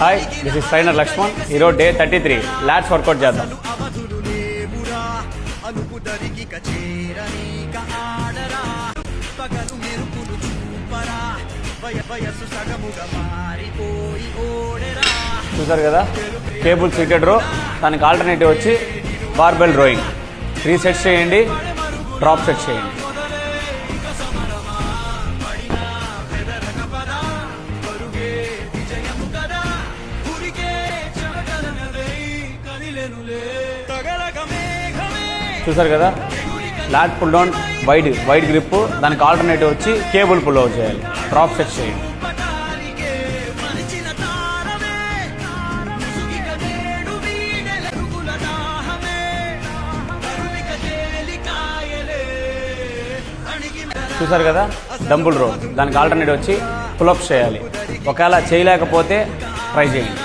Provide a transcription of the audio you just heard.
Hi, this is trainer Lakshman. ఈరోజు day 33 LADS work out చేద్దాం. చూసారు కదా, కేబుల్ సీటెడ్ రో, దానికి ఆల్టర్నేటివ్ వచ్చి బార్బెల్ రోయింగ్. 3 సెట్స్ చేయండి, డ్రాప్ సెట్ చేయండి. చూసారు కదా, lat pull down wide grip, దానికి ఆల్టర్నేటివ్ వచ్చి కేబుల్ పుల్ అవుట్ చేయాలి. డ్రాప్ సెట్ చేయండి. చూసారు కదా, డంబుల్ రో, దానికి ఆల్టర్నేటివ్ వచ్చి పుల్అప్స్ చేయాలి. ఒకవేళ చేయలేకపోతే ట్రై చేయండి.